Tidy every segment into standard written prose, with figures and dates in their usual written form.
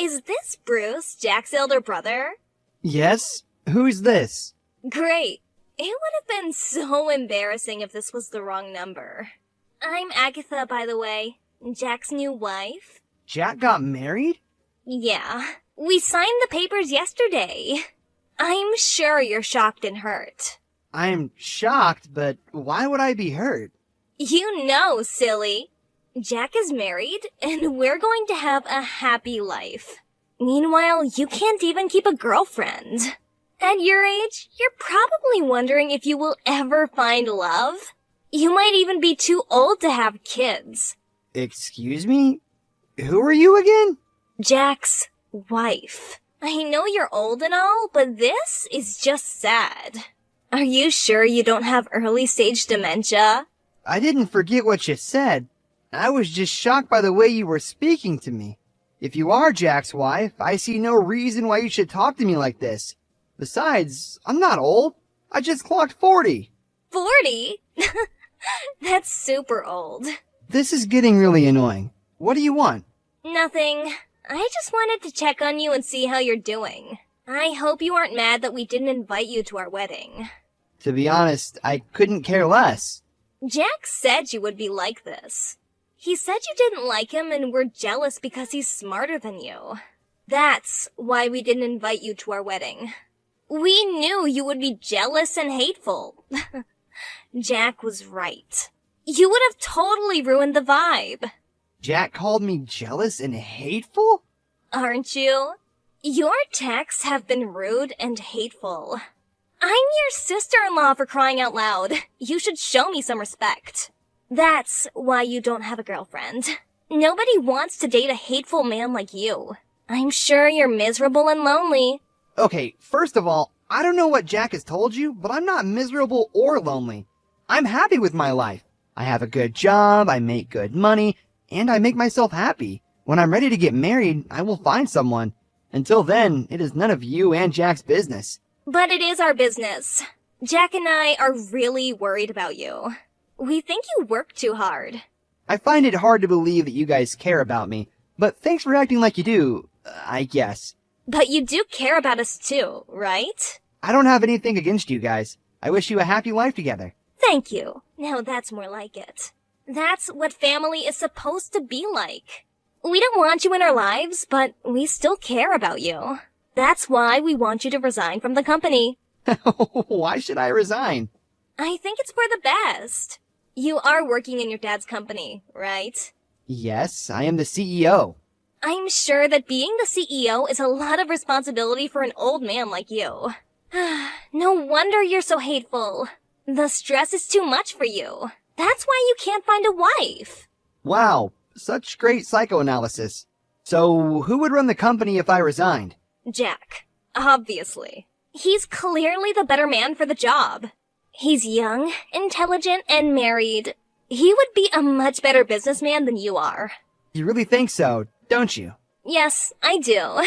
Is this Bruce, Jack's elder brother? Yes? Who's this? Great. It would have been so embarrassing if this was the wrong number. I'm Agatha, by the way, Jack's new wife. Jack got married? Yeah, we signed the papers yesterday. I'm sure you're shocked and hurt. I'm shocked, but why would I be hurt? You know, silly. Jack is married, and we're going to have a happy life. Meanwhile, you can't even keep a girlfriend. At your age, you're probably wondering if you will ever find love. You might even be too old to have kids. Excuse me? Who are you again? Jack's wife. I know you're old and all, but this is just sad. Are you sure you don't have early-stage dementia? I didn't forget what you said. I was just shocked by the way you were speaking to me. If you are Jack's wife, I see no reason why you should talk to me like this. Besides, I'm not old. I just clocked 40. 40? That's super old. This is getting really annoying. What do you want? Nothing. I just wanted to check on you and see how you're doing. I hope you aren't mad that we didn't invite you to our wedding. To be honest, I couldn't care less. Jack said you would be like this. He said you didn't like him and were jealous because he's smarter than you. That's why we didn't invite you to our wedding. We knew you would be jealous and hateful. Jack was right. You would have totally ruined the vibe. Jack called me jealous and hateful? Aren't you? Your texts have been rude and hateful. I'm your sister-in-law, for crying out loud. You should show me some respect. That's why you don't have a girlfriend. Nobody wants to date a hateful man like you. I'm sure you're miserable and lonely. Okay, first of all, I don't know what Jack has told you, but I'm not miserable or lonely. I'm happy with my life. I have a good job, I make good money, and I make myself happy. When I'm ready to get married, I will find someone. Until then, it is none of you and Jack's business. But it is our business. Jack and I are really worried about you. We think you work too hard. I find it hard to believe that you guys care about me, but thanks for acting like you do, I guess. But you do care about us too, right? I don't have anything against you guys. I wish you a happy life together. Thank you. Now that's more like it. That's what family is supposed to be like. We don't want you in our lives, but we still care about you. That's why we want you to resign from the company. Why should I resign? I think it's for the best. You are working in your dad's company, right? Yes, I am the CEO. I'm sure that being the CEO is a lot of responsibility for an old man like you. No wonder you're so hateful. The stress is too much for you. That's why you can't find a wife. Wow, such great psychoanalysis. So, who would run the company if I resigned? Jack, obviously. He's clearly the better man for the job. He's young, intelligent, and married. He would be a much better businessman than you are. You really think so, don't you? Yes, I do.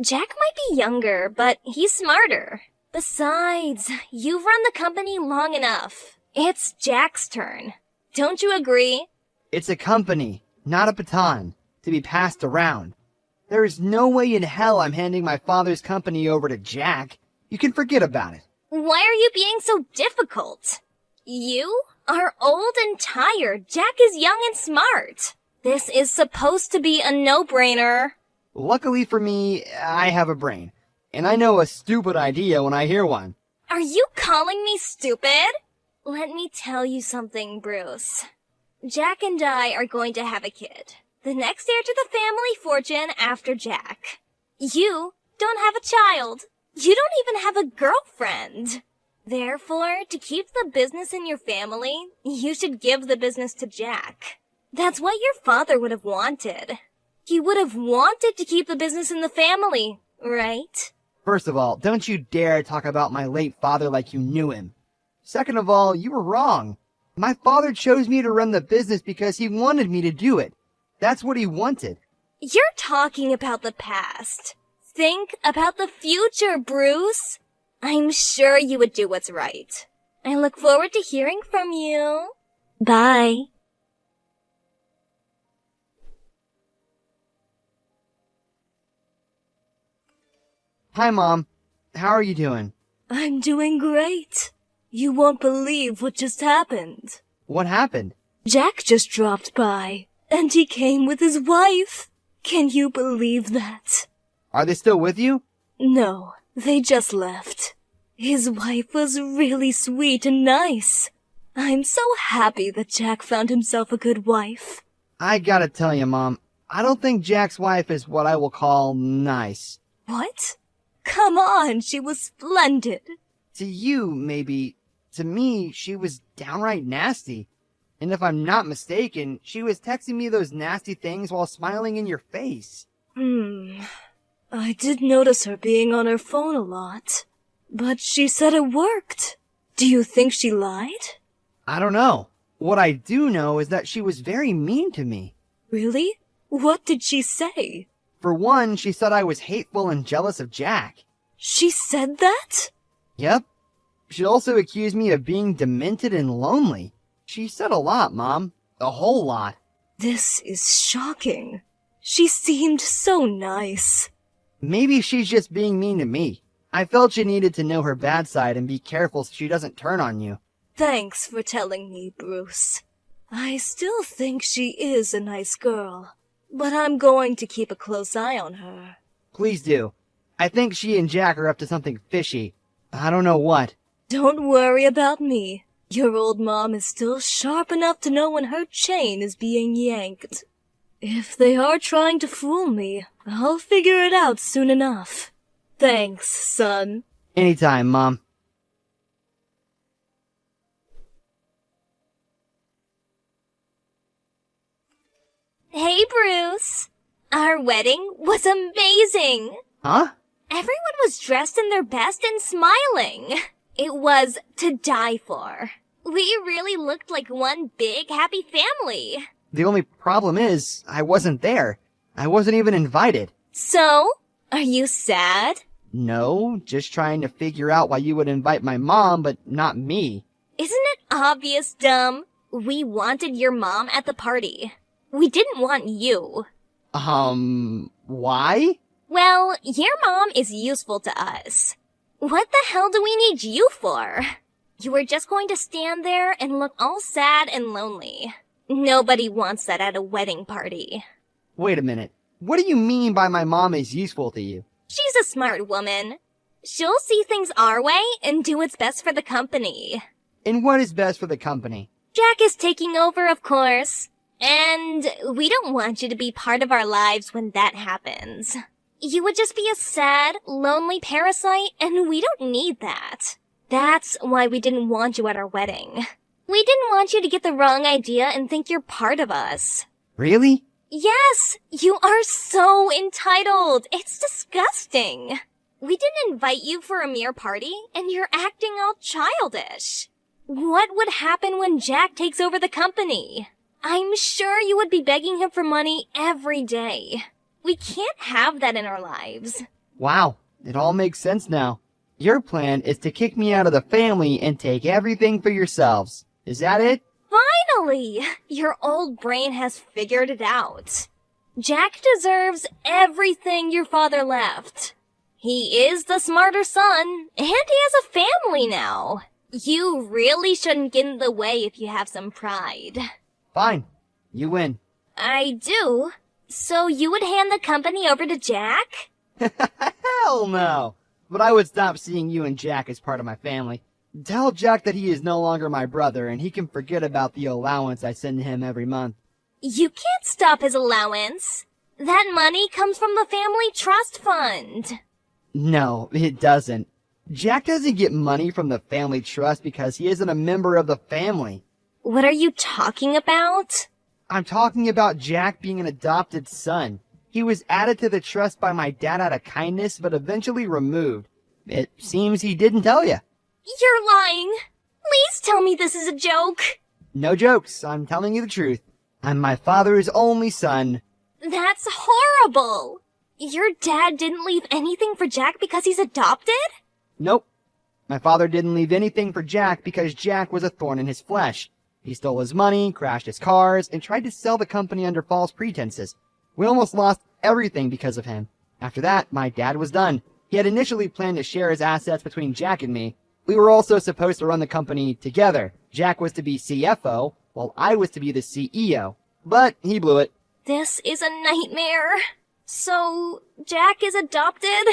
Jack might be younger, but he's smarter. Besides, you've run the company long enough. It's Jack's turn. Don't you agree? It's a company, not a baton, to be passed around. There is no way in hell I'm handing my father's company over to Jack. You can forget about it. Why are you being so difficult? You are old and tired. Jack is young and smart. This is supposed to be a no-brainer. Luckily for me, I have a brain. And I know a stupid idea when I hear one. Are you calling me stupid? Let me tell you something, Bruce. Jack and I are going to have a kid. The next heir to the family fortune after Jack. You don't have a child. You don't even have a girlfriend. Therefore, to keep the business in your family, you should give the business to Jack. That's what your father would have wanted. He would have wanted to keep the business in the family, right? First of all, don't you dare talk about my late father like you knew him. Second of all, you were wrong. My father chose me to run the business because he wanted me to do it. That's what he wanted. You're talking about the past. Think about the future, Bruce. I'm sure you would do what's right. I look forward to hearing from you. Bye. Hi, Mom. How are you doing? I'm doing great. You won't believe what just happened. What happened? Jack just dropped by, and he came with his wife. Can you believe that? Are they still with you? No, they just left. His wife was really sweet and nice. I'm so happy that Jack found himself a good wife. I gotta tell you, Mom, I don't think Jack's wife is what I will call nice. What? Come on, she was splendid. To you, maybe. To me, she was downright nasty. And if I'm not mistaken, she was texting me those nasty things while smiling in your face. I did notice her being on her phone a lot. But she said it worked. Do you think she lied? I don't know. What I do know is that she was very mean to me. Really? What did she say? For one, she said I was hateful and jealous of Jack. She said that? Yep. She also accused me of being demented and lonely. She said a lot, Mom. A whole lot. This is shocking. She seemed so nice. Maybe she's just being mean to me. I felt you needed to know her bad side and be careful so she doesn't turn on you. Thanks for telling me, Bruce. I still think she is a nice girl, but I'm going to keep a close eye on her. Please do. I think she and Jack are up to something fishy. I don't know what. Don't worry about me. Your old mom is still sharp enough to know when her chain is being yanked. If they are trying to fool me, I'll figure it out soon enough. Thanks, son. Anytime, Mom. Hey, Bruce. Our wedding was amazing. Huh? Everyone was dressed in their best and smiling. It was to die for. We really looked like one big happy family. The only problem is, I wasn't there. I wasn't even invited. So, are you sad? No, just trying to figure out why you would invite my mom, but not me. Isn't it obvious, dumb? We wanted your mom at the party. We didn't want you. Why? Well, your mom is useful to us. What the hell do we need you for? You were just going to stand there and look all sad and lonely. Nobody wants that at a wedding party. Wait a minute. What do you mean by my mom is useful to you? She's a smart woman. She'll see things our way and do what's best for the company. And what is best for the company? Jack is taking over, of course. And we don't want you to be part of our lives when that happens. You would just be a sad, lonely parasite, and we don't need that. That's why we didn't want you at our wedding. We didn't want you to get the wrong idea and think you're part of us. Really? Yes, you are so entitled. It's disgusting. We didn't invite you for a mere party, and you're acting all childish. What would happen when Jack takes over the company? I'm sure you would be begging him for money every day. We can't have that in our lives. Wow, it all makes sense now. Your plan is to kick me out of the family and take everything for yourselves. Is that it? Finally! Your old brain has figured it out. Jack deserves everything your father left. He is the smarter son, and he has a family now. You really shouldn't get in the way if you have some pride. Fine. You win. I do? So you would hand the company over to Jack? Hell no! But I would stop seeing you and Jack as part of my family. Tell Jack that he is no longer my brother and he can forget about the allowance I send him every month. You can't stop his allowance. That money comes from the family trust fund. No, it doesn't. Jack doesn't get money from the family trust because he isn't a member of the family. What are you talking about? I'm talking about Jack being an adopted son. He was added to the trust by my dad out of kindness, but eventually removed. It seems he didn't tell you. You're lying. Please tell me this is a joke. No jokes, I'm telling you the truth. I'm my father's only son. That's horrible. Your dad didn't leave anything for Jack because he's adopted? Nope. My father didn't leave anything for Jack because Jack was a thorn in his flesh. He stole his money, crashed his cars, and tried to sell the company under false pretenses. We almost lost everything because of him. After that, my dad was done. He had initially planned to share his assets between Jack and me. We were also supposed to run the company together. Jack was to be CFO, while I was to be the CEO. But he blew it. This is a nightmare. So, Jack is adopted?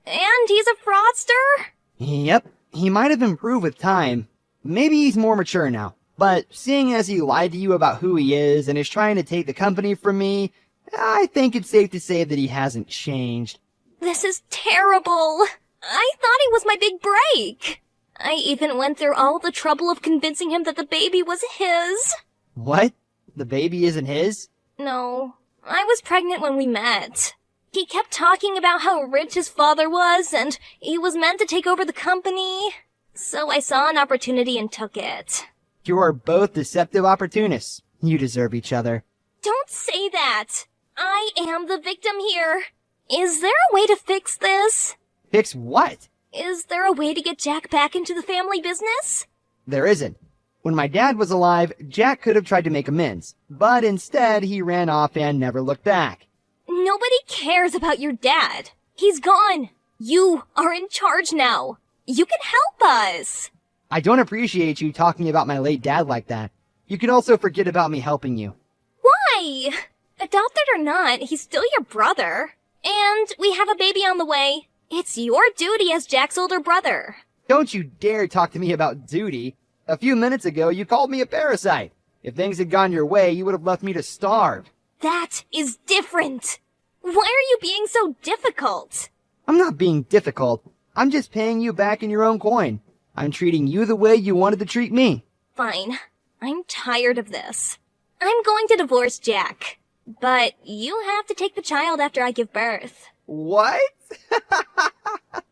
And he's a fraudster? Yep, he might have improved with time. Maybe he's more mature now. But seeing as he lied to you about who he is and is trying to take the company from me, I think it's safe to say that he hasn't changed. This is terrible. I thought he was my big break. I even went through all the trouble of convincing him that the baby was his. What? The baby isn't his? No, I was pregnant when we met. He kept talking about how rich his father was, and he was meant to take over the company. So I saw an opportunity and took it. You are both deceptive opportunists. You deserve each other. Don't say that. I am the victim here. Is there a way to fix this? Fix what? Is there a way to get Jack back into the family business? There isn't. When my dad was alive, Jack could have tried to make amends, but instead he ran off and never looked back. Nobody cares about your dad. He's gone. You are in charge now. You can help us. I don't appreciate you talking about my late dad like that. You can also forget about me helping you. Why? Adopted or not, he's still your brother. And we have a baby on the way. It's your duty as Jack's older brother. Don't you dare talk to me about duty. A few minutes ago, you called me a parasite. If things had gone your way, you would have left me to starve. That is different. Why are you being so difficult? I'm not being difficult. I'm just paying you back in your own coin. I'm treating you the way you wanted to treat me. Fine. I'm tired of this. I'm going to divorce Jack. But you have to take the child after I give birth. What?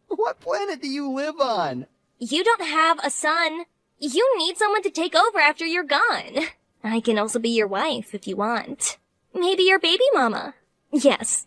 What planet do you live on? You don't have a son. You need someone to take over after you're gone. I can also be your wife if you want. Maybe your baby mama. Yes,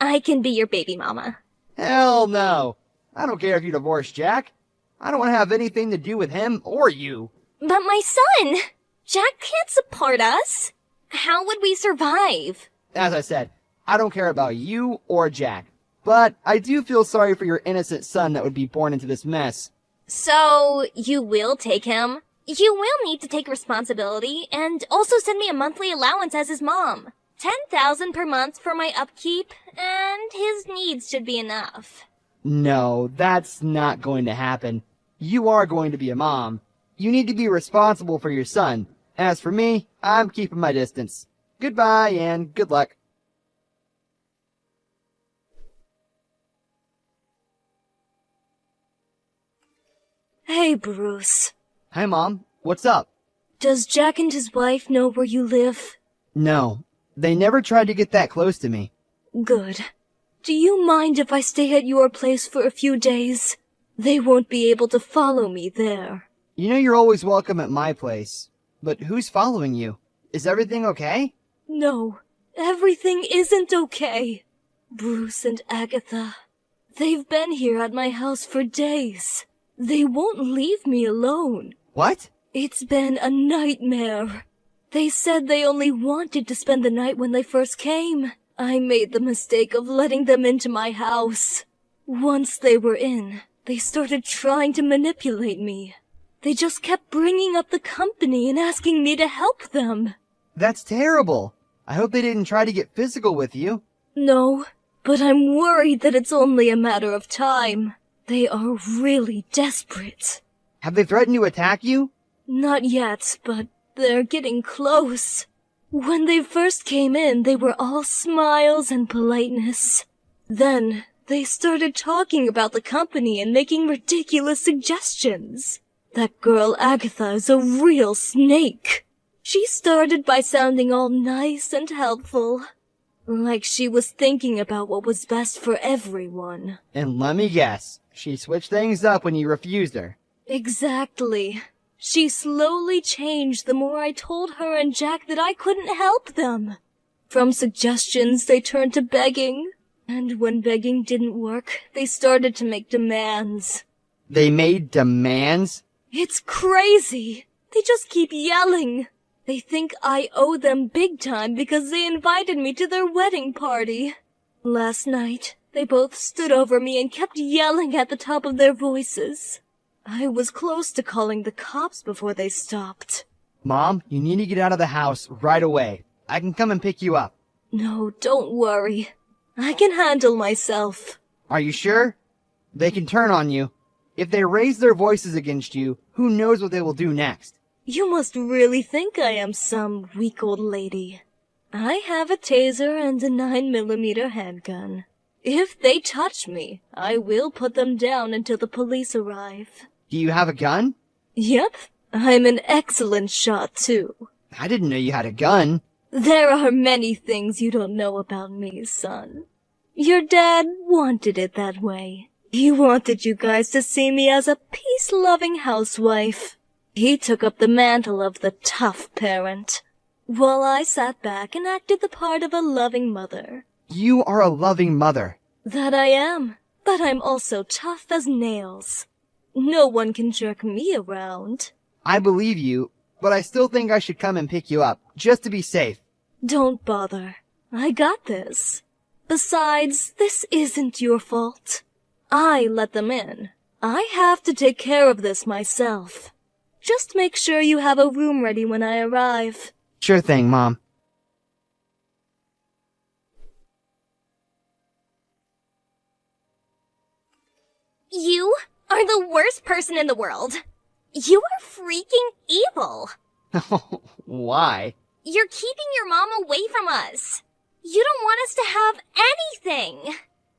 I can be your baby mama. Hell no. I don't care if you divorce Jack. I don't want to have anything to do with him or you. But my son! Jack can't support us. How would we survive? As I said, I don't care about you or Jack. But I do feel sorry for your innocent son that would be born into this mess. So, you will take him? You will need to take responsibility and also send me a monthly allowance as his mom. 10,000 per month for my upkeep, and his needs should be enough. No, that's not going to happen. You are going to be a mom. You need to be responsible for your son. As for me, I'm keeping my distance. Goodbye and good luck. Hey, Bruce. Hi, Mom. What's up? Does Jack and his wife know where you live? No, they never tried to get that close to me. Good. Do you mind if I stay at your place for a few days? They won't be able to follow me there. You know you're always welcome at my place. But who's following you? Is everything okay? No, everything isn't okay. Bruce and Agatha, they've been here at my house for days. They won't leave me alone. What? It's been a nightmare. They said they only wanted to spend the night when they first came. I made the mistake of letting them into my house. Once they were in, they started trying to manipulate me. They just kept bringing up the company and asking me to help them. That's terrible. I hope they didn't try to get physical with you. No, but I'm worried that it's only a matter of time. They are really desperate. Have they threatened to attack you? Not yet, but they're getting close. When they first came in, they were all smiles and politeness. Then, they started talking about the company and making ridiculous suggestions. That girl Agatha is a real snake. She started by sounding all nice and helpful. Like she was thinking about what was best for everyone. And let me guess, she switched things up when you refused her. Exactly. She slowly changed the more I told her and Jack that I couldn't help them. From suggestions, they turned to begging. And when begging didn't work, they started to make demands. They made demands? It's crazy. They just keep yelling. They think I owe them big time because they invited me to their wedding party. Last night, They both stood over me and kept yelling at the top of their voices. I was close to calling the cops before they stopped. Mom, you need to get out of the house right away. I can come and pick you up. No, don't worry. I can handle myself. Are you sure? They can turn on you. If they raise their voices against you, who knows what they will do next? You must really think I am some weak old lady. I have a taser and a 9mm handgun. If they touch me, I will put them down until the police arrive. Do you have a gun? Yep, I'm an excellent shot too. I didn't know you had a gun. There are many things you don't know about me, son. Your dad wanted it that way. He wanted you guys to see me as a peace-loving housewife. He took up the mantle of the tough parent, while I sat back and acted the part of a loving mother. You are a loving mother. That I am, but I'm also tough as nails. No one can jerk me around. I believe you, but I still think I should come and pick you up, just to be safe. Don't bother. I got this. Besides, this isn't your fault. I let them in. I have to take care of this myself. Just make sure you have a room ready when I arrive. Sure thing, Mom. You are the worst person in the world. You are freaking evil. Why? You're keeping your mom away from us. You don't want us to have anything.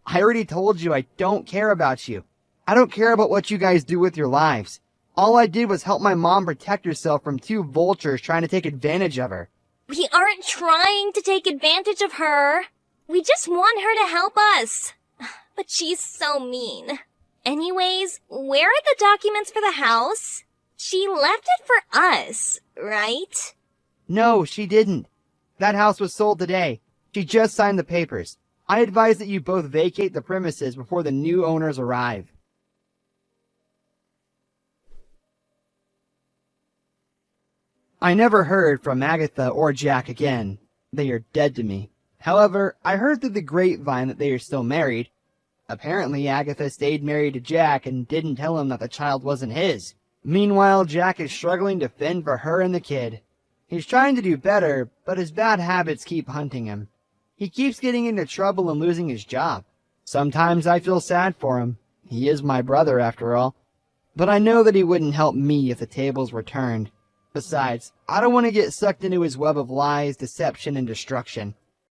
I already told you I don't care about you. I don't care about what you guys do with your lives. All I did was help my mom protect herself from two vultures trying to take advantage of her. We aren't trying to take advantage of her. We just want her to help us. But she's so mean. Anyways, where are the documents for the house? She left it for us, right? No, she didn't. That house was sold today. She just signed the papers. I advise that you both vacate the premises before the new owners arrive. I never heard from Agatha or Jack again. They are dead to me. However, I heard through the grapevine that they are still married. Apparently, Agatha stayed married to Jack and didn't tell him that the child wasn't his. Meanwhile, Jack is struggling to fend for her and the kid. He's trying to do better, but his bad habits keep hunting him. He keeps getting into trouble and losing his job. Sometimes I feel sad for him. He is my brother, after all. But I know that he wouldn't help me if the tables were turned. Besides, I don't want to get sucked into his web of lies, deception, and destruction.